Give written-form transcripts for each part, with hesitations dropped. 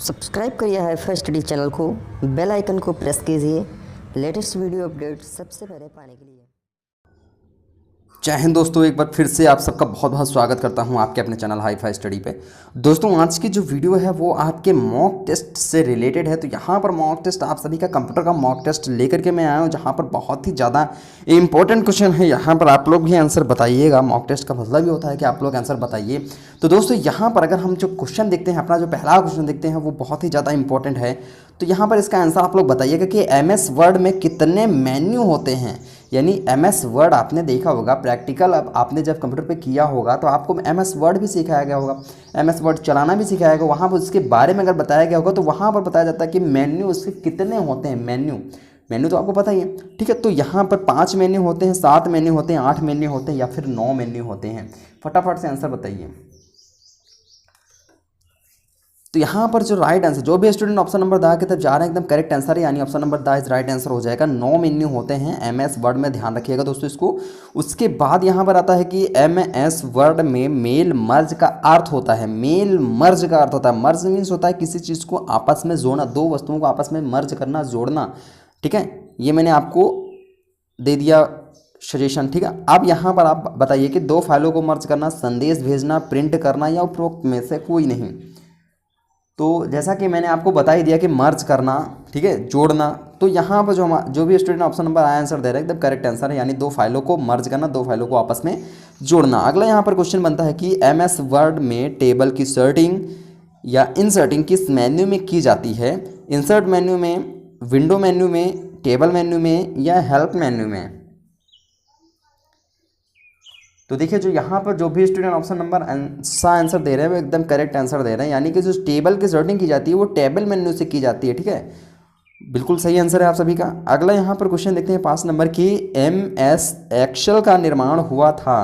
Subscribe करिए hi fi study channel को, bell icon को प्रेस कीजिए लेटेस्ट वीडियो अपडेट सबसे पहले पाने के लिए। जय हिंद दोस्तों, एक बार फिर से आप सबका बहुत बहुत स्वागत करता हूं आपके अपने चैनल हाई फाई स्टडी पे। दोस्तों आज की जो वीडियो है वो आपके मॉक टेस्ट से रिलेटेड है। तो यहाँ पर मॉक टेस्ट आप सभी का कंप्यूटर का मॉक टेस्ट लेकर के मैं आया हूँ, जहाँ पर बहुत ही ज़्यादा इंपॉर्टेंट क्वेश्चन है। यहाँ पर आप लोग भी आंसर बताइएगा। मॉक टेस्ट का मतलब भी होता है कि आप लोग आंसर बताइए। तो दोस्तों यहाँ पर अगर हम जो क्वेश्चन देखते हैं, अपना जो पहला क्वेश्चन देखते हैं वो बहुत ही ज़्यादा इंपॉर्टेंट है। तो यहाँ पर इसका आंसर आप लोग बताइएगा कि MS वर्ड में कितने मेन्यू होते हैं। यानी MS वर्ड आपने देखा होगा प्रैक्टिकल, अब आपने जब कंप्यूटर पे किया होगा तो आपको MS वर्ड भी सिखाया गया होगा, MS वर्ड चलाना भी सिखाया गया। वहाँ पर उसके बारे में अगर बताया गया होगा तो वहाँ पर बताया जाता है कि मेन्यू उसके कितने होते हैं। मेन्यू तो आपको पता ही है, ठीक है। तो यहाँ पर 5 मेन्यू होते हैं, 7 मेन्यू होते हैं, 8 मेन्यू होते हैं या फिर 9 मेन्यू होते हैं। फटाफट से आंसर बताइए। तो यहाँ पर जो राइट आंसर, जो भी स्टूडेंट ऑप्शन नंबर दा की तरफ जा रहे हैं एकदम करेक्ट आंसर है, यानी ऑप्शन नंबर दा इज राइट आंसर हो जाएगा। 9 मेन्यू होते हैं MS वर्ड में, ध्यान रखिएगा दोस्तों इसको। उसके बाद यहाँ पर आता है कि MS वर्ड में मेल मर्ज का अर्थ होता है। मेल मर्ज का अर्थ होता है, मर्ज मीन्स होता है किसी चीज़ को आपस में जोड़ना, दो वस्तुओं को आपस में मर्ज करना, जोड़ना, ठीक है। ये मैंने आपको दे दिया सजेशन, ठीक है। अब यहाँ पर आप बताइए कि 2 फाइलों को मर्ज करना, संदेश भेजना, प्रिंट करना या उपरोक्त में से कोई नहीं। तो जैसा कि मैंने आपको बता ही दिया कि मर्ज करना, ठीक है, जोड़ना। तो यहाँ पर जो भी स्टूडेंट ऑप्शन नंबर आया आंसर दे रहा है एकदम करेक्ट आंसर है, यानी 2 फाइलों को मर्ज करना, 2 फाइलों को आपस में जोड़ना। अगला यहाँ पर क्वेश्चन बनता है कि MS वर्ड में टेबल की सर्टिंग या इंसर्टिंग किस मेन्यू में की जाती है। इंसर्ट मेन्यू में, विंडो मेन्यू में, टेबल मेन्यू में या हेल्प मेन्यू में। तो देखिए जो यहाँ पर जो भी स्टूडेंट ऑप्शन नंबर सा आंसर दे रहे हैं वो एकदम करेक्ट आंसर दे रहे हैं, यानी कि जो टेबल की सर्टिंग की जाती है वो टेबल मेन्यू से की जाती है, ठीक है। बिल्कुल सही आंसर है आप सभी का। अगला यहाँ पर क्वेश्चन देखते हैं 5 नंबर की, MS एक्सेल का निर्माण हुआ था।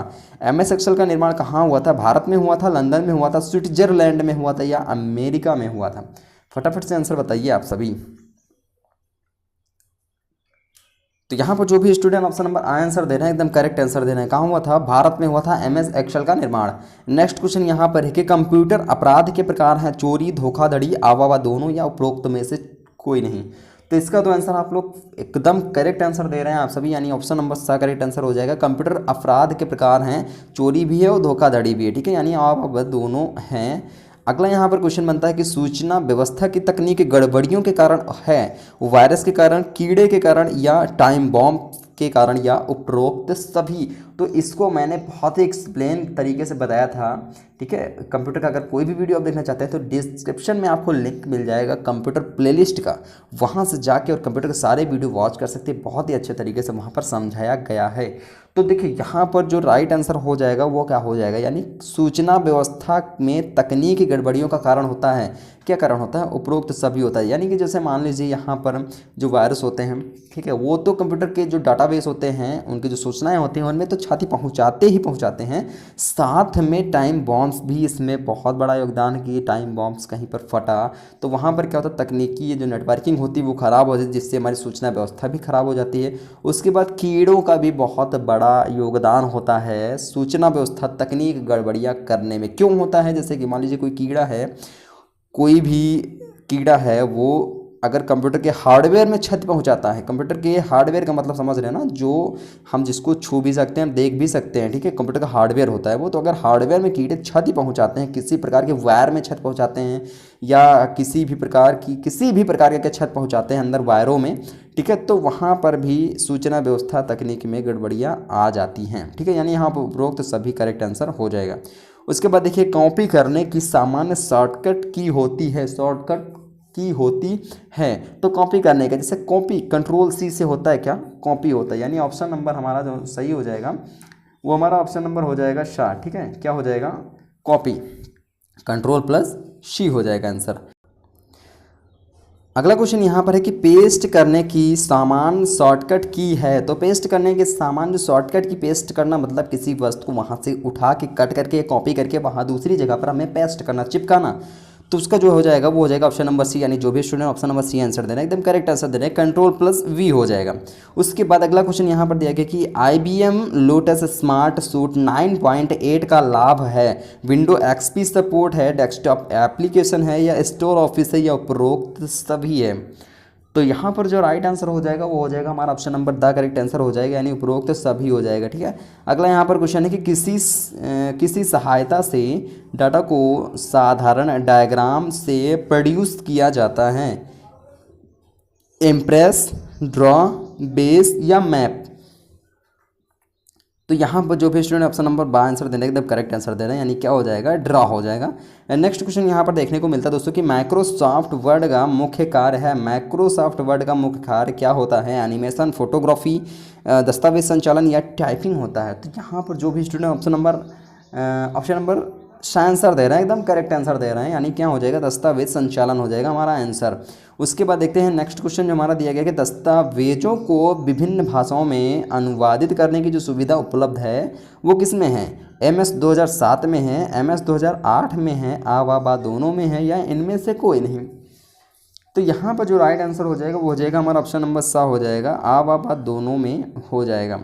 MS एक्सेल का निर्माण कहाँ हुआ था? भारत में हुआ था, लंदन में हुआ था, स्विट्जरलैंड में हुआ था या अमेरिका में हुआ था? फटाफट से आंसर बताइए आप सभी। तो यहाँ पर जो भी स्टूडेंट ऑप्शन नंबर आंसर दे रहे हैं एकदम करेक्ट आंसर दे रहे हैं। कहाँ हुआ था? भारत में हुआ था MS एक्सेल का निर्माण। नेक्स्ट क्वेश्चन यहाँ पर है कि कंप्यूटर अपराध के प्रकार हैं चोरी, धोखाधड़ी, आवावा दोनों या उपरोक्त में से कोई नहीं। तो इसका तो आंसर आप लोग एकदम करेक्ट आंसर दे रहे हैं आप सभी, यानी ऑप्शन नंबर सा करेक्ट आंसर हो जाएगा। कंप्यूटर अपराध के प्रकार हैं, चोरी भी है और धोखाधड़ी भी है, ठीक है, यानी आवावा दोनों हैं। अगला यहाँ पर क्वेश्चन बनता है कि सूचना व्यवस्था की तकनीकी गड़बड़ियों के कारण है, वायरस के कारण, कीड़े के कारण या टाइम बॉम्ब के कारण या उपरोक्त सभी। तो इसको मैंने बहुत ही एक्सप्लेन तरीके से बताया था, ठीक है। कंप्यूटर का अगर कोई भी वीडियो आप देखना चाहते हैं तो डिस्क्रिप्शन में आपको लिंक मिल जाएगा कंप्यूटर प्लेलिस्ट का, वहाँ से जाके और कंप्यूटर के सारे वीडियो वॉच कर सकते हैं। बहुत ही अच्छे तरीके से वहाँ पर समझाया गया है। तो देखिए यहाँ पर जो राइट आंसर हो जाएगा वो क्या हो जाएगा, यानी सूचना व्यवस्था में तकनीकी गड़बड़ियों का कारण होता है। क्या कारण होता है? उपरोक्त सभी होता है। यानी कि जैसे मान लीजिए यहाँ पर जो वायरस होते हैं, ठीक है, वो तो कंप्यूटर के जो डाटाबेस होते हैं, उनकी जो सूचनाएं होती हैं उनमें तो क्षति पहुँचाते हैं। साथ में टाइम बॉम्ब्स भी इसमें बहुत बड़ा योगदान है कि टाइम बॉम्ब्स कहीं पर फटा तो वहाँ पर क्या होता है, तकनीकी जो नेटवर्किंग होती है वो ख़राब हो जाती है, जिससे हमारी सूचना व्यवस्था भी ख़राब हो जाती है। उसके बाद कीड़ों का भी बहुत बड़ा योगदान होता है सूचना व्यवस्था तकनीक गड़बड़ियाँ करने में। क्यों होता है? जैसे कि मान लीजिए कोई कीड़ा है, कोई भी कीड़ा है, वो अगर कंप्यूटर के हार्डवेयर में क्षति पहुंचाता है, कंप्यूटर के हार्डवेयर का मतलब समझ रहे हैं ना, जो हम जिसको छू भी सकते हैं, देख भी सकते हैं, ठीक है, कंप्यूटर का हार्डवेयर होता है वो। तो अगर हार्डवेयर में कीड़े क्षति पहुंचाते हैं, किसी प्रकार के वायर में क्षति पहुंचाते हैं या किसी भी प्रकार के क्षति पहुंचाते हैं अंदर वायरों में, ठीक है, तो वहाँ पर भी सूचना व्यवस्था तकनीक में गड़बड़ियाँ आ जाती हैं, ठीक है, यानी यहाँ पर उपरोक्त सभी करेक्ट आंसर हो जाएगा। उसके बाद देखिए कॉपी करने की सामान्य शॉर्टकट की होती है। तो कॉपी करने का, जैसे कॉपी Ctrl+C से होता है, क्या कॉपी होता है, यानी ऑप्शन नंबर हमारा जो सही हो जाएगा वो हमारा ऑप्शन नंबर हो जाएगा शा, ठीक है। क्या हो जाएगा? कॉपी, Ctrl+C हो जाएगा आंसर। अगला क्वेश्चन यहाँ पर है कि पेस्ट करने की सामान्य शॉर्टकट की है। तो पेस्ट करने के सामान्य शॉर्टकट की, पेस्ट करना मतलब किसी वस्तु को वहाँ से उठा के कट करके कॉपी करके वहाँ दूसरी जगह पर हमें पेस्ट करना, चिपकाना। तो उसका जो हो जाएगा वो हो जाएगा ऑप्शन नंबर सी, यानी जो भी student option number C answer दे रहे हैं एकदम करेक्ट आंसर दे रहे हैं, कंट्रोल प्लस वी हो जाएगा। उसके बाद अगला क्वेश्चन यहाँ पर दिया गया कि IBM लोटस स्मार्ट सूट 9.8 का लाभ है, विंडो XP सपोर्ट है, डेस्कटॉप एप्लीकेशन है, या स्टोर ऑफिस है, या उपरोक्त सभी है। तो यहाँ पर जो राइट आंसर हो जाएगा वो हो जाएगा हमारा option number the correct answer हो जाएगा, यानी उपरोक्त सभी हो जाएगा। ठीक है, अगला यहाँ पर क्वेश्चन है कि किसी सहायता से डाटा को साधारण डायग्राम से प्रोड्यूस किया जाता है, इम्प्रेस, ड्रॉ, बेस या मैप। तो यहाँ पर जो भी स्टूडेंट ऑप्शन नंबर बा आंसर देने एकदम करेक्ट आंसर दे रहे हैं, यानी क्या हो जाएगा ड्रा हो जाएगा। नेक्स्ट क्वेश्चन यहाँ पर देखने को मिलता है दोस्तों कि माइक्रोसॉफ्ट वर्ड का मुख्य कार्य है, माइक्रोसॉफ्ट वर्ड का मुख्य कार्य क्या होता है, एनिमेशन, फोटोग्राफी, दस्तावेज संचालन या टाइपिंग होता है। तो यहाँ पर जो भी स्टूडेंट ऑप्शन नंबर आंसर दे रहे हैं एकदम करेक्ट आंसर दे रहे हैं, यानी क्या हो जाएगा दस्तावेज संचालन हो जाएगा हमारा आंसर। उसके बाद देखते हैं नेक्स्ट क्वेश्चन जो हमारा दिया गया कि दस्तावेजों को विभिन्न भाषाओं में अनुवादित करने की जो सुविधा उपलब्ध है वो किस में है, MS 2007 में है, MS 2008 में है, आ दोनों में है, या इनमें से कोई नहीं। तो यहाँ पर जो राइट आंसर हो जाएगा वो हो जाएगा हमारा ऑप्शन नंबर सा हो जाएगा, आ दोनों में हो जाएगा।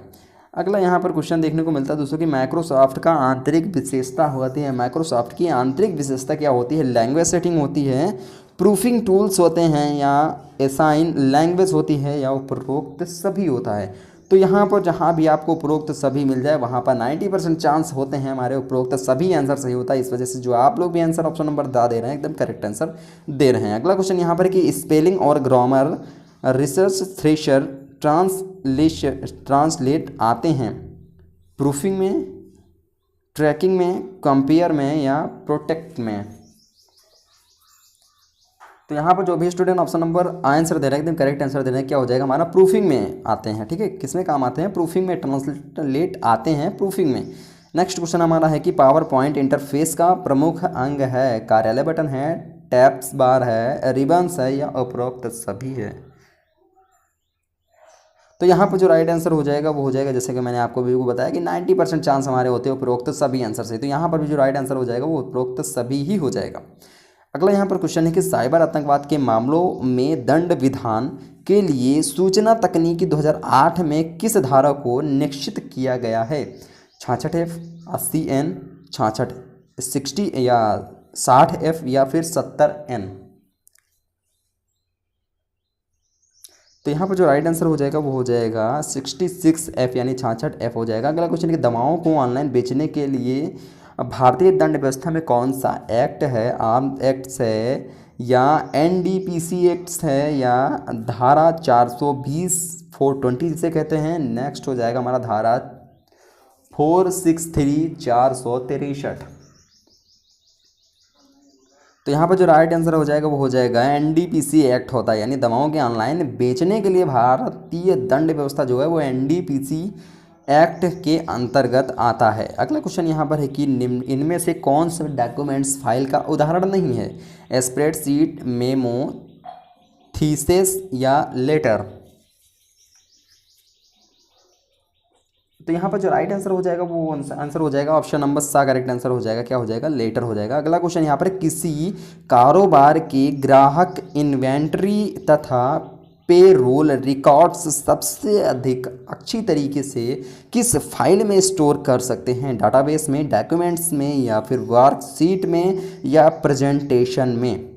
अगला यहाँ पर क्वेश्चन देखने को मिलता है दोस्तों कि माइक्रोसॉफ्ट का आंतरिक विशेषता होती है, माइक्रोसॉफ्ट की आंतरिक विशेषता क्या होती है, लैंग्वेज सेटिंग होती है, प्रूफिंग टूल्स होते हैं, या असाइन लैंग्वेज होती है, या उपरोक्त सभी होता है। तो यहाँ पर जहाँ भी आपको उपरोक्त सभी मिल जाए वहाँ पर 90% चांस होते हैं हमारे उपरोक्त सभी आंसर सही होता है। इस वजह से जो आप लोग भी आंसर ऑप्शन नंबर दा दे रहे हैं एकदम करेक्ट आंसर दे रहे हैं। अगला क्वेश्चन यहाँ पर कि स्पेलिंग और ग्रामर रिसर्च थ्रेशर ट्रांसलेट आते हैं प्रूफिंग में, ट्रैकिंग में, कंपेयर में, या प्रोटेक्ट में। तो यहाँ पर जो भी स्टूडेंट ऑप्शन नंबर आंसर दे रहे हैं एकदम करेक्ट आंसर दे रहे हैं, क्या हो जाएगा हमारा प्रूफिंग में आते हैं। ठीक है, किसमें काम आते हैं, प्रूफिंग में, ट्रांसलेट आते हैं प्रूफिंग में। नेक्स्ट क्वेश्चन हमारा है कि पावर पॉइंट इंटरफेस का प्रमुख अंग है, कार्यालय बटन है, टैब्स बार है, रिबन्स है, या उपरोक्त सभी है। तो यहाँ पर जो राइट आंसर हो जाएगा वो हो जाएगा, जैसे कि मैंने आपको भी बताया कि 90% चांस हमारे होते हैं उपरोक्त सभी आंसर से। तो यहाँ पर भी जो राइट आंसर हो जाएगा वो उपरोक्त सभी ही हो जाएगा। अगला यहाँ पर क्वेश्चन है कि साइबर आतंकवाद के मामलों में दंड विधान के लिए सूचना तकनीकी 2008 में किस धारा को निश्चित किया गया है, 66F, 80N, 66 60 या 60F, या फिर 70N। तो यहाँ पर जो राइट आंसर हो जाएगा वो हो जाएगा 66F, यानी 66F हो जाएगा। अगला क्वेश्चन है कि दवाओं को ऑनलाइन बेचने के लिए भारतीय दंड व्यवस्था में कौन सा एक्ट है, आर्म्स एक्ट्स है, या NDPC एक्ट्स है, या धारा 420 420 जिसे कहते हैं। नेक्स्ट हो जाएगा हमारा धारा 463 463। तो यहाँ पर जो राइट आंसर हो जाएगा वो हो जाएगा NDPC एक्ट होता है, यानी दवाओं के ऑनलाइन बेचने के लिए भारतीय दंड व्यवस्था जो है वो NDPC एक्ट के अंतर्गत आता है। अगला क्वेश्चन यहाँ पर है कि इनमें से कौन से डॉक्यूमेंट्स फाइल का उदाहरण नहीं है, स्प्रेडशीट, मेमो, थीसिस, या लेटर। तो यहाँ पर जो राइट आंसर हो जाएगा वो आंसर हो जाएगा ऑप्शन नंबर सा करेक्ट आंसर हो जाएगा, क्या हो जाएगा लेटर हो जाएगा। अगला क्वेश्चन यहाँ पर किसी कारोबार के ग्राहक इन्वेंट्री तथा पेरोल रिकॉर्ड्स सबसे अधिक अच्छी तरीके से किस फाइल में स्टोर कर सकते हैं, डाटाबेस में, डॉक्यूमेंट्स में, या फिर वर्कशीट में, या प्रेजेंटेशन में।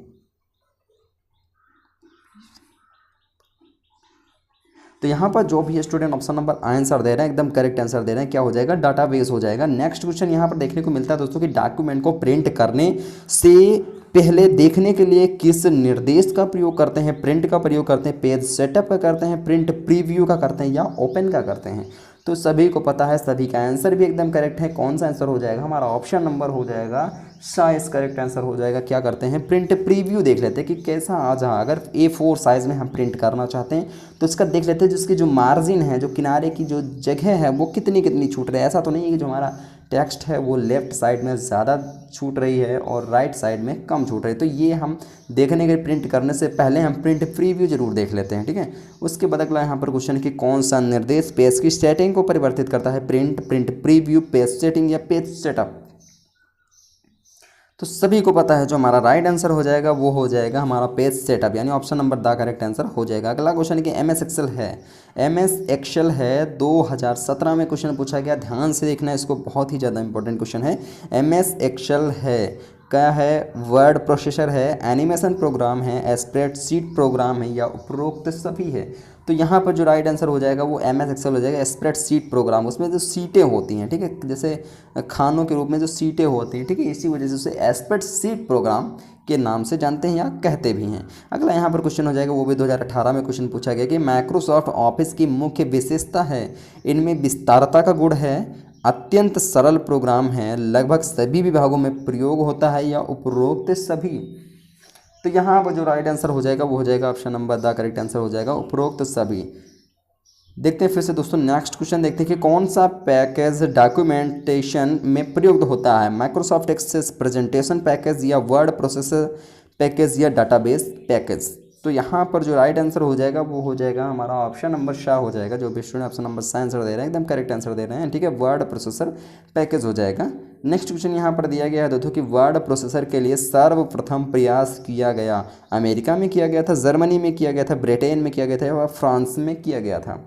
तो यहाँ पर जो भी स्टूडेंट ऑप्शन नंबर आंसर दे रहे हैं एकदम करेक्ट आंसर दे रहे हैं, क्या हो जाएगा डाटाबेस हो जाएगा। नेक्स्ट क्वेश्चन यहाँ पर देखने को मिलता है दोस्तों कि डॉक्यूमेंट को प्रिंट करने से पहले देखने के लिए किस निर्देश का प्रयोग करते हैं, प्रिंट का प्रयोग करते हैं, पेज सेटअप का करते हैं, प्रिंट प्रीव्यू का करते हैं, या ओपन का करते हैं। तो सभी को पता है, सभी का आंसर भी एकदम करेक्ट है। कौन सा आंसर हो जाएगा हमारा ऑप्शन नंबर हो जाएगा साइज करेक्ट आंसर हो जाएगा। क्या करते हैं प्रिंट प्रीव्यू देख लेते हैं कि कैसा आ जहाँ अगर A4 साइज़ में हम प्रिंट करना चाहते हैं तो इसका देख लेते हैं जिसकी जो मार्जिन है, जो किनारे की जो जगह है वो कितनी कितनी छूट रही है। ऐसा तो नहीं है कि जो हमारा टेक्स्ट है वो लेफ्ट साइड में ज़्यादा छूट रही है और राइट साइड में कम छूट रही है। तो ये हम देखने के प्रिंट करने से पहले हम प्रिंट प्रीव्यू जरूर देख लेते हैं, ठीक है। उसके बाद अगला यहाँ पर क्वेश्चन कि कौन सा निर्देश पेज की सेटिंग को परिवर्तित करता है, print, print preview, page setting, या पेज सेटअप। तो सभी को पता है जो हमारा राइट आंसर हो जाएगा वो हो जाएगा हमारा पेज सेटअप, यानी option number the correct answer हो जाएगा। अगला क्वेश्चन कि एम एस एक्सेल है, एम एस एक्सेल है 2017 में क्वेश्चन पूछा गया, ध्यान से देखना इसको, बहुत ही ज़्यादा इंपॉर्टेंट क्वेश्चन है। एम एस एक्सेल है, क्या है, वर्ड प्रोसेसर है, एनिमेशन प्रोग्राम है, स्प्रेडशीट प्रोग्राम है या उपरोक्त सभी है। तो यहाँ पर जो राइट आंसर हो जाएगा वो एम एस एक्सेल हो जाएगा, स्प्रेडशीट प्रोग्राम। उसमें जो सीटें होती हैं, ठीक है, जैसे खानों के रूप में जो सीटें होती हैं, ठीक है, इसी वजह से उसे स्प्रेडशीट प्रोग्राम के नाम से जानते हैं या कहते भी हैं। अगला यहाँ पर क्वेश्चन हो जाएगा, वो भी 2018 में क्वेश्चन पूछा गया कि माइक्रोसॉफ्ट ऑफिस की मुख्य विशेषता है, इनमें विस्तारता का गुण है, अत्यंत सरल प्रोग्राम है, लगभग सभी विभागों में प्रयोग होता है या उपरोक्त सभी। तो यहाँ पर जो राइट आंसर हो जाएगा वो हो जाएगा option number the correct answer हो जाएगा उपरोक्त सभी। देखते हैं फिर से दोस्तों नेक्स्ट क्वेश्चन देखते हैं कि कौन सा पैकेज डॉक्यूमेंटेशन में प्रयुक्त होता है, माइक्रोसॉफ्ट एक्सेस प्रेजेंटेशन पैकेज या वर्ड प्रोसेसर पैकेज या डाटाबेस पैकेज। तो यहाँ पर जो राइट आंसर हो जाएगा वो हो जाएगा हमारा ऑप्शन नंबर शाह हो जाएगा। जो भी स्टूडेंट ऑप्शन नंबर सा आंसर दे रहे हैं एकदम करेक्ट आंसर दे रहे हैं, ठीक है, वर्ड प्रोसेसर पैकेज हो जाएगा। नेक्स्ट क्वेश्चन यहाँ पर दिया गया है दोस्तों कि वर्ड प्रोसेसर के लिए सर्वप्रथम प्रयास किया गया, अमेरिका में किया गया था, जर्मनी में किया गया था, ब्रिटेन में किया गया था या फ्रांस में किया गया था।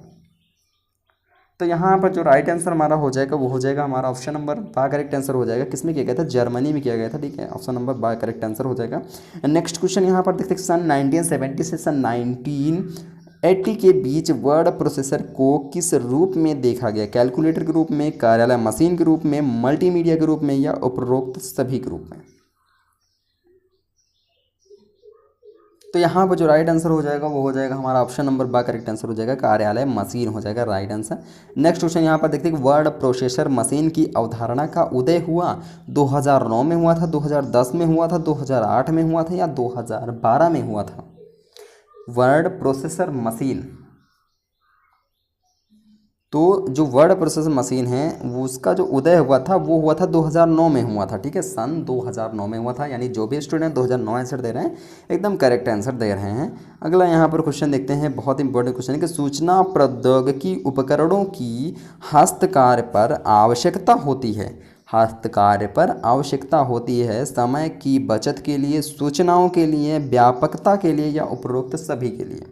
तो यहाँ पर जो राइट आंसर हमारा हो जाएगा वो हो जाएगा हमारा ऑप्शन नंबर बा करेक्ट आंसर हो जाएगा। किसमें किया गया था, जर्मनी में किया गया था, ठीक है, ऑप्शन नंबर बा करेक्ट आंसर हो जाएगा। नेक्स्ट क्वेश्चन यहाँ पर देखते हैं सन 1970 से सन 1980 के बीच वर्ड प्रोसेसर को किस रूप में देखा गया, कैलकुलेटर के रूप में, कार्यालय मशीन के रूप में, मल्टीमीडिया के रूप में या उपरोक्त सभी के रूप में। तो यहाँ पर जो राइट आंसर हो जाएगा वो हो जाएगा हमारा ऑप्शन नंबर बा करेक्ट आंसर हो जाएगा, कार्यालय मशीन हो जाएगा राइट आंसर। नेक्स्ट क्वेश्चन यहाँ पर देखते हैं कि वर्ड प्रोसेसर मशीन की अवधारणा का उदय हुआ 2009 में हुआ था, 2010 में हुआ था, 2008 में हुआ था या 2012 में हुआ था। वर्ड प्रोसेसर मशीन, तो जो वर्ड प्रोसेसर मशीन है वो उसका जो उदय हुआ था वो हुआ था 2009 में हुआ था, ठीक है, सन 2009 में हुआ था। यानी जो भी स्टूडेंट 2009 आंसर दे रहे हैं एकदम करेक्ट आंसर दे रहे हैं। अगला यहाँ पर क्वेश्चन देखते हैं, बहुत इंपॉर्टेंट क्वेश्चन है कि सूचना प्रौद्योगिकी उपकरणों की हस्तकार्य पर आवश्यकता होती है, हस्तकार्य पर आवश्यकता होती है, समय की बचत के लिए, सूचनाओं के लिए, व्यापकता के लिए या उपरोक्त सभी के लिए।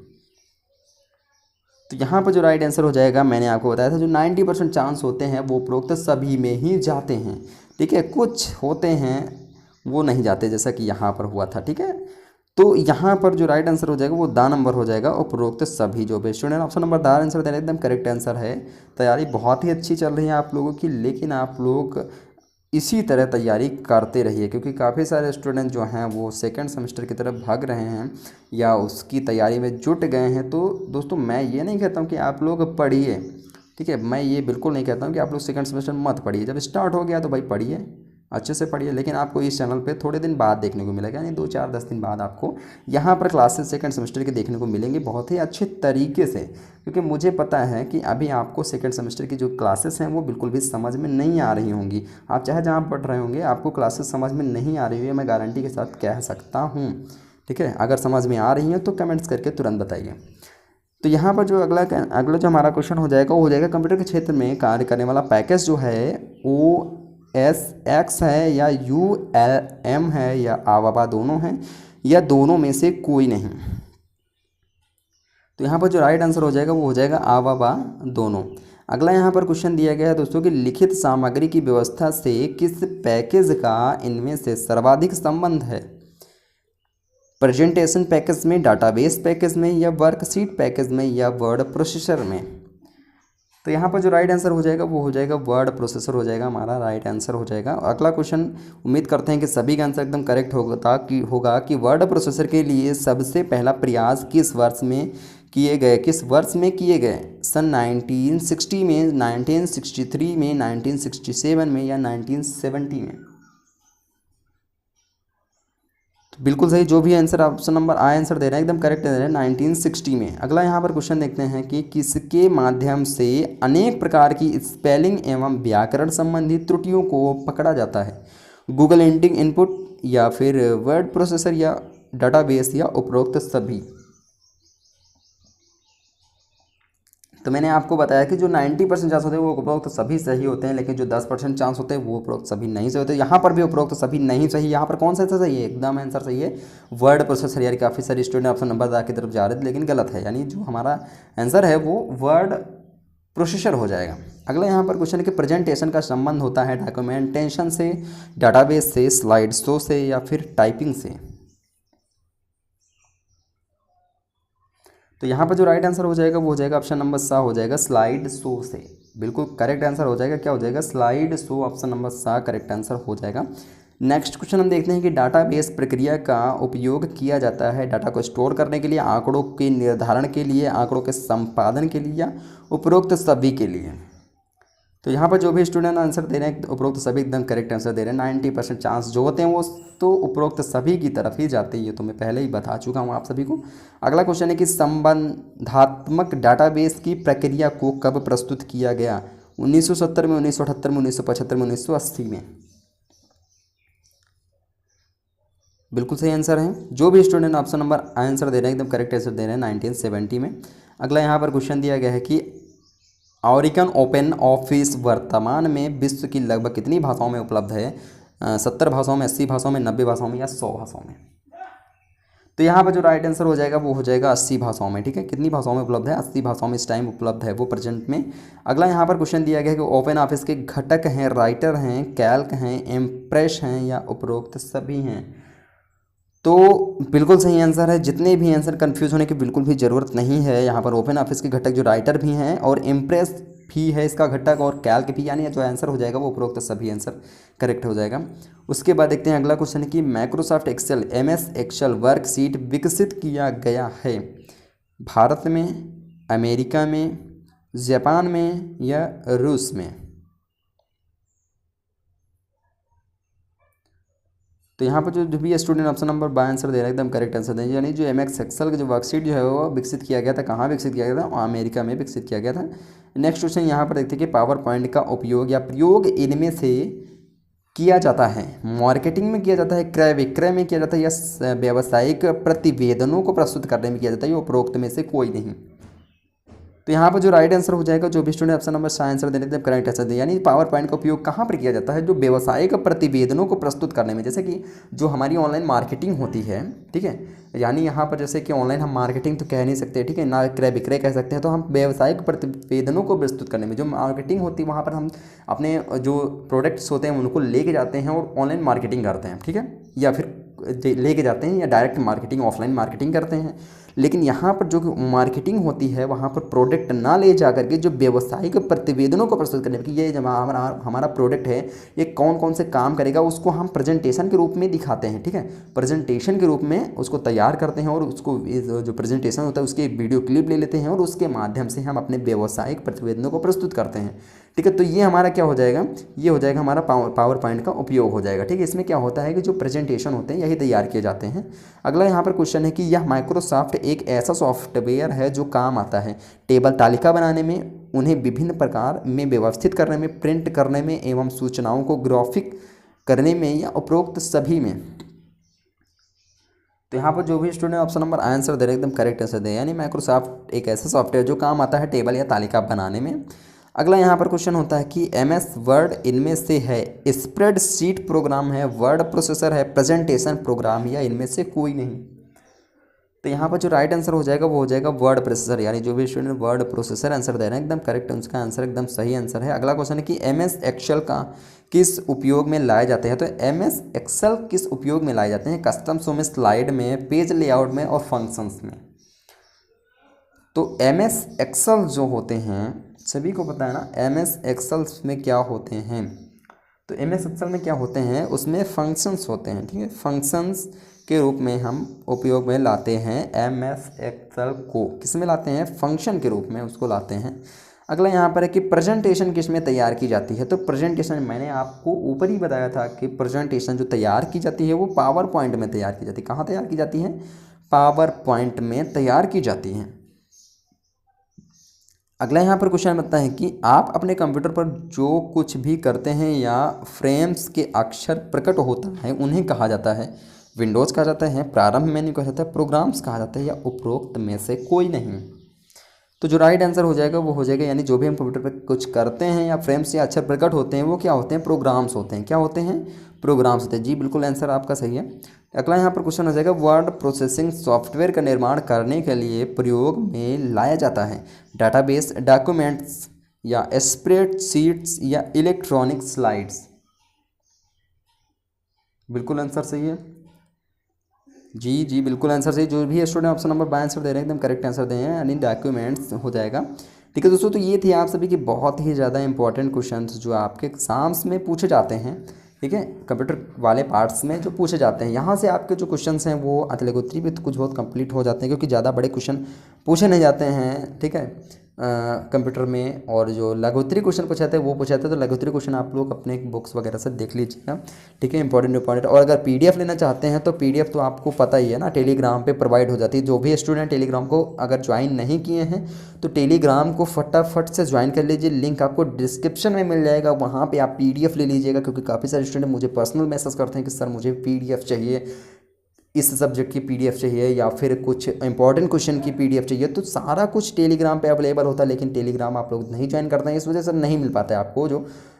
तो यहाँ पर जो राइट आंसर हो जाएगा, मैंने आपको बताया था जो 90% चांस होते हैं वो उपरोक्त सभी में ही जाते हैं, ठीक है, कुछ होते हैं वो नहीं जाते, जैसा कि यहाँ पर हुआ था, ठीक है। तो यहाँ पर जो राइट आंसर हो जाएगा वो दा नंबर हो जाएगा उपरोक्त सभी। जो भी स्टूडेंट ऑप्शन नंबर दा आंसर दे रहे हैं एकदम करेक्ट आंसर है। तैयारी बहुत ही अच्छी चल रही है आप लोगों की, लेकिन आप लोग इसी तरह तैयारी करते रहिए, क्योंकि काफ़ी सारे स्टूडेंट जो हैं वो सेकंड सेमेस्टर की तरफ भाग रहे हैं या उसकी तैयारी में जुट गए हैं। तो दोस्तों मैं ये नहीं कहता हूँ कि आप लोग पढ़िए, ठीक है, मैं ये बिल्कुल नहीं कहता हूँ कि आप लोग सेकंड सेमेस्टर मत पढ़िए, जब स्टार्ट हो गया तो भाई पढ़िए, अच्छे से पढ़िए। लेकिन आपको इस चैनल पे थोड़े दिन बाद देखने को मिलेगा, यानी 2 4 10 दिन बाद आपको यहाँ पर क्लासेस सेकंड सेमेस्टर के देखने को मिलेंगे बहुत ही अच्छे तरीके से, क्योंकि मुझे पता है कि अभी आपको सेकंड सेमेस्टर की जो क्लासेस हैं वो बिल्कुल भी समझ में नहीं आ रही होंगी। आप चाहे जहाँ पढ़ रहे होंगे आपको क्लासेस समझ में नहीं आ रही है, मैं गारंटी के साथ कह सकता हूँ, ठीक है। अगर समझ में आ रही है तो कमेंट्स करके तुरंत बताइए। तो यहाँ पर जो अगला जो हमारा क्वेश्चन हो जाएगा वो हो जाएगा कंप्यूटर के क्षेत्र में कार्य करने वाला पैकेज जो है वो OS है या ULM है या आवाबा दोनों हैं या दोनों में से कोई नहीं। तो यहाँ पर जो राइट आंसर हो जाएगा वो हो जाएगा आवाबा दोनों। अगला यहाँ पर क्वेश्चन दिया गया है दोस्तों कि लिखित सामग्री की व्यवस्था से किस पैकेज का इनमें से सर्वाधिक संबंध है, प्रेजेंटेशन पैकेज में, डाटाबेस पैकेज में या वर्कशीट पैकेज में या वर्ड प्रोसेसर में। तो यहाँ पर जो राइट आंसर हो जाएगा वो हो जाएगा वर्ड प्रोसेसर हो जाएगा हमारा राइट आंसर हो जाएगा। अगला क्वेश्चन उम्मीद करते हैं कि सभी का आंसर एकदम करेक्ट होगा कि वर्ड प्रोसेसर के लिए सबसे पहला प्रयास किस वर्ष में किए गए, सन 1960 में, 1963 में, 1967 में या 1970 में। बिल्कुल सही, जो भी आंसर ऑप्शन नंबर आंसर दे रहे हैं एकदम करेक्ट दे रहे हैं 1960 में। अगला यहाँ पर क्वेश्चन देखते हैं कि किसके माध्यम से अनेक प्रकार की स्पेलिंग एवं व्याकरण संबंधी त्रुटियों को पकड़ा जाता है, गूगल एंडिंग इनपुट या फिर वर्ड प्रोसेसर या डाटाबेस या उपरोक्त सभी। तो मैंने आपको बताया कि जो 90% चांस होते हैं वो उपरोक्त सभी सही होते हैं, लेकिन जो 10% चांस होते हैं वो उपरोक्त सभी नहीं सही होते। यहाँ पर भी उपरोक्त सभी नहीं सही। यहाँ पर कौन सा आंसर सही है? एकदम आंसर सही है वर्ड प्रोसेसर। यानी काफ़ी सारे स्टूडेंट ऑप्शन नंबर की तरफ जा रहे थे लेकिन गलत है, यानी जो हमारा आंसर है वो वर्ड प्रोसेसर हो जाएगा। अगला यहाँ पर क्वेश्चन है कि प्रेजेंटेशन का संबंध होता है डॉक्यूमेंटेशन से, डाटाबेस से, स्लाइड शो से या फिर टाइपिंग से। तो यहाँ पर जो राइट आंसर हो जाएगा वो हो जाएगा ऑप्शन नंबर सा हो जाएगा स्लाइड शो से। बिल्कुल करेक्ट आंसर हो जाएगा। क्या हो जाएगा? Slide show. ऑप्शन नंबर सा करेक्ट आंसर हो जाएगा। नेक्स्ट क्वेश्चन हम देखते हैं कि डाटाबेस प्रक्रिया का उपयोग किया जाता है डाटा को स्टोर करने के लिए, आंकड़ों के निर्धारण के लिए, आंकड़ों के संपादन के लिए या उपरोक्त सभी के लिए। तो यहाँ पर जो भी स्टूडेंट आंसर दे रहे हैं उपरोक्त सभी एकदम करेक्ट आंसर दे रहे हैं। 90% चांस जो होते हैं वो तो उपरोक्त सभी की तरफ ही जाते हैं, ये तो मैं पहले ही बता चुका हूँ आप सभी को। अगला क्वेश्चन है कि संबंधात्मक डाटाबेस की प्रक्रिया को कब प्रस्तुत किया गया? 1970 में, 1978 में, 1975 में, 1980 में। बिल्कुल सही आंसर है। जो भी स्टूडेंट ऑप्शन नंबर आंसर दे रहे हैं एकदम करेक्ट आंसर दे रहे हैं 1970 में। अगला यहाँ पर क्वेश्चन दिया गया है कि ओरेकन ओपन ऑफिस वर्तमान में विश्व की लगभग कितनी भाषाओं में उपलब्ध है? 70 भाषाओं में, 80 भाषाओं में, 90 भाषाओं में या 100 भाषाओं में। तो यहाँ पर जो राइट आंसर हो जाएगा वो हो जाएगा 80 भाषाओं में। ठीक है, कितनी भाषाओं में उपलब्ध है? 80 भाषाओं में इस टाइम उपलब्ध है वो प्रेजेंट में। अगला यहाँ पर क्वेश्चन दिया गया है कि ओपन ऑफिस के घटक हैं, राइटर हैं, कैल्क हैं, इम्प्रेस हैं या उपरोक्त सभी हैं। तो बिल्कुल सही आंसर है। जितने भी आंसर कंफ्यूज होने की बिल्कुल भी ज़रूरत नहीं है। यहाँ पर ओपन ऑफिस के घटक जो राइटर भी हैं और इम्प्रेस भी है इसका घटक और कैल्क भी, यानी जो आंसर हो जाएगा वो उपरोक्त सभी आंसर करेक्ट हो जाएगा। उसके बाद देखते हैं अगला क्वेश्चन है कि Microsoft Excel MS Excel worksheet विकसित किया गया है भारत में, अमेरिका में, जापान में या रूस में। तो यहाँ पर जो भी student option number B answer दे रहा है एकदम करेक्ट आंसर देंगे। यानी जो MS एक्सेल का जो वर्कशीट जो है वो विकसित किया गया था, कहाँ विकसित किया गया था? अमेरिका में विकसित किया गया था। नेक्स्ट क्वेश्चन यहाँ पर देखते हैं कि पावर पॉइंट का उपयोग या प्रयोग इनमें से किया जाता है? मार्केटिंग में किया जाता है, क्रय विक्रय में किया जाता है या व्यावसायिक प्रतिवेदनों को प्रस्तुत करने में किया जाता है? ये उपरोक्त में से कोई नहीं। तो यहाँ पर जो राइट आंसर हो जाएगा, जो भी स्टूडेंट ऑप्शन नंबर सा आंसर देने करेक्ट आंसर दें। यानी पावर पॉइंट का उपयोग कहाँ पर किया जाता है? जो व्यावसायिक प्रतिवेदनों को प्रस्तुत करने में, जैसे कि जो हमारी ऑनलाइन मार्केटिंग होती है, ठीक है, यानी यहाँ पर जैसे कि ऑनलाइन हम मार्केटिंग तो कह नहीं सकते, ठीक है ना, क्रय विक्रय कह सकते हैं। तो हम व्यावसायिक प्रतिवेदनों को प्रस्तुत करने में जो मार्केटिंग होती है वहाँ पर हम अपने जो प्रोडक्ट्स होते हैं उनको लेके जाते हैं और ऑनलाइन मार्केटिंग करते हैं, ठीक है, या फिर लेके जाते हैं या डायरेक्ट मार्केटिंग ऑफलाइन मार्केटिंग करते हैं। लेकिन यहाँ पर जो मार्केटिंग होती है वहाँ पर प्रोडक्ट ना ले जा करके जो व्यावसायिक प्रतिवेदनों को प्रस्तुत करने की, ये जब हमारा प्रोडक्ट है ये कौन कौन से काम करेगा उसको हम प्रेजेंटेशन के रूप में दिखाते हैं, ठीक है, प्रेजेंटेशन के रूप में उसको तैयार करते हैं और उसको जो प्रेजेंटेशन होता है उसकी एक वीडियो क्लिप ले लेते हैं और उसके माध्यम से हम अपने व्यावसायिक प्रतिवेदनों को प्रस्तुत करते हैं, ठीक है। तो ये हमारा क्या हो जाएगा? ये हो जाएगा हमारा पावर पॉइंट का उपयोग हो जाएगा, ठीक है। इसमें क्या होता है कि जो प्रेजेंटेशन होते हैं यही तैयार किए जाते हैं। अगला यहाँ पर क्वेश्चन है कि यह माइक्रोसॉफ्ट एक ऐसा सॉफ्टवेयर है जो काम आता है टेबल तालिका बनाने में, उन्हें विभिन्न प्रकार में व्यवस्थित करने में, प्रिंट करने में एवं सूचनाओं को ग्राफिक करने में या उपरोक्त सभी में। तो यहाँ पर जो भी स्टूडेंट ऑप्शन नंबर आंसर दे रहे एकदम करेक्ट आंसर दे, यानी माइक्रोसॉफ्ट एक ऐसा सॉफ्टवेयर जो काम आता है टेबल या तालिका बनाने में। अगला यहाँ पर क्वेश्चन होता है कि MS वर्ड इनमें से है? स्प्रेडशीट प्रोग्राम है, वर्ड प्रोसेसर है, प्रेजेंटेशन प्रोग्राम या इनमें से कोई नहीं। तो यहाँ पर जो राइट आंसर हो जाएगा वो हो जाएगा वर्ड प्रोसेसर, यानी जो भी स्टूडेंट वर्ड प्रोसेसर आंसर दे रहे हैं एकदम करेक्ट, उसका आंसर एकदम सही आंसर है। अगला क्वेश्चन है कि MS एक्सेल का किस उपयोग में लाए जाते हैं? तो MS एक्सेल किस उपयोग में लाए जाते हैं? कस्टम्स में, स्लाइड में, पेज लेआउट में और फंक्शंस में। तो MS एक्सेल जो होते हैं सभी को पता है ना, MS एक्सेल में क्या होते हैं? तो MS एक्सेल में क्या होते हैं? उसमें फंक्शंस होते हैं, ठीक है, फंक्शंस के रूप में हम उपयोग में लाते हैं MS एक्सेल को। किस में लाते हैं? फंक्शन के रूप में उसको लाते हैं। अगला यहाँ पर है कि प्रेजेंटेशन किस में तैयार की जाती है? तो प्रेजेंटेशन मैंने आपको ऊपर ही बताया था कि प्रेजेंटेशन जो तैयार की जाती है वो पावर पॉइंट में तैयार की जाती है। कहाँ तैयार की जाती है? पावर पॉइंट में तैयार की जाती है। अगला यहाँ पर क्वेश्चन बताता है कि आप अपने कंप्यूटर पर जो कुछ भी करते हैं या फ्रेम्स के अक्षर प्रकट होता है उन्हें कहा जाता है? विंडोज़ कहा जाता है, प्रारंभ मेन्यू कहा जाता है, प्रोग्राम्स कहा जाता है या उपरोक्त में से कोई नहीं। तो जो राइट आंसर हो जाएगा वो हो जाएगा, यानी जो भी हम कंप्यूटर पर कुछ करते हैं या फ्रेम से अक्षर प्रकट होते हैं वो क्या होते हैं, प्रोग्राम्स होते हैं। क्या होते हैं, प्रोग्राम्स होते हैं। जी बिल्कुल आंसर आपका सही है। अगला यहाँ पर क्वेश्चन हो जाएगा, वर्ड प्रोसेसिंग सॉफ्टवेयर का निर्माण करने के लिए प्रयोग में लाया जाता है डाटाबेस, डॉक्यूमेंट्स या स्प्रेडशीट्स या इलेक्ट्रॉनिक स्लाइड्स। बिल्कुल आंसर सही है। जी बिल्कुल आंसर सही। जो भी student option number B answer दे रहे हैं एकदम करेक्ट आंसर दे हैं, यानी डॉक्यूमेंट्स हो जाएगा। ठीक है दोस्तों, तो ये थी आप सभी की बहुत ही ज़्यादा इंपॉर्टेंट क्वेश्चंस जो आपके एग्जाम्स में पूछे जाते हैं। ठीक है, कंप्यूटर वाले पार्ट्स में जो पूछे जाते हैं, यहाँ से आपके जो क्वेश्चंस हैं वो अतलेगोत्री भी कुछ बहुत कंप्लीट हो जाते हैं, क्योंकि ज़्यादा बड़े क्वेश्चन पूछे नहीं जाते हैं। ठीक है, कंप्यूटर में, और जो लघुत्तरी क्वेश्चन पूछाते हैं वो पूछाते हैं, तो लघुत्तरी क्वेश्चन आप लोग अपने बुक्स वगैरह से देख लीजिएगा। ठीक है, इंपॉर्टेंट। और अगर पीडीएफ लेना चाहते हैं तो पीडीएफ तो आपको पता ही है ना, टेलीग्राम पे प्रोवाइड हो जाती है। जो भी स्टूडेंट टेलीग्राम को अगर ज्वाइन नहीं किए हैं तो टेलीग्राम को फटाफट से ज्वाइन कर लीजिए, लिंक आपको डिस्क्रिप्शन में मिल जाएगा, वहाँ पर आप पीडीएफ ले लीजिएगा। क्योंकि काफ़ी सारे स्टूडेंट मुझे पर्सनल मैसेज करते हैं कि सर मुझे पीडीएफ चाहिए, इस सब्जेक्ट की पीडीएफ चाहिए या फिर कुछ इंपॉर्टेंट क्वेश्चन की पीडीएफ चाहिए। तो सारा कुछ टेलीग्राम पे अवेलेबल होता है, लेकिन टेलीग्राम आप लोग नहीं ज्वाइन करते हैं, इस वजह से नहीं मिल पाता है आपको। जो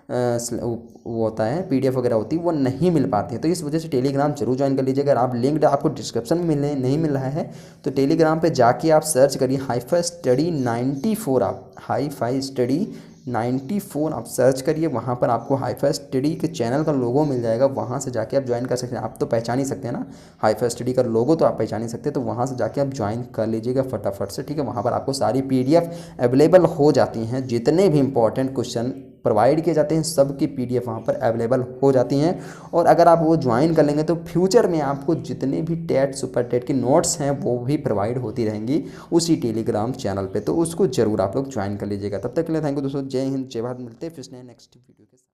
वो होता है पीडीएफ वगैरह होती है वो नहीं मिल पाती है, तो इस वजह से टेलीग्राम जरूर ज्वाइन कर लीजिएगा। अगर आप लिंक आपको डिस्क्रिप्शन में नहीं मिल रहा है तो टेलीग्राम पे जाके आप सर्च करिए हाईफाई स्टडी 94, आप हाईफाई स्टडी 94 आप सर्च करिए, वहाँ पर आपको हाईफाई स्टडी के चैनल का लोगो मिल जाएगा, वहाँ से जाके आप ज्वाइन कर सकते हैं। आप तो पहचान ही सकते हैं ना, हाईफाई स्टडी का लोगो तो आप पहचान ही सकते हैं, तो वहाँ से जाके आप ज्वाइन कर लीजिएगा फटाफट से। ठीक है, वहाँ पर आपको सारी पीडीएफ अवेलेबल हो जाती हैं, जितने भी इंपॉर्टेंट क्वेश्चन प्रोवाइड किए जाते हैं सबकी पीडीएफ वहाँ पर अवेलेबल हो जाती हैं। और अगर आप वो ज्वाइन कर लेंगे तो फ्यूचर में आपको जितने भी टेट सुपर टेट की नोट्स हैं वो भी प्रोवाइड होती रहेंगी उसी टेलीग्राम चैनल पे, तो उसको जरूर आप लोग ज्वाइन कर लीजिएगा। तब तक के लिए थैंक यू दोस्तों, जय हिंद, जय भारत। मिलते हैं फिर नेक्स्ट वीडियो के साथ।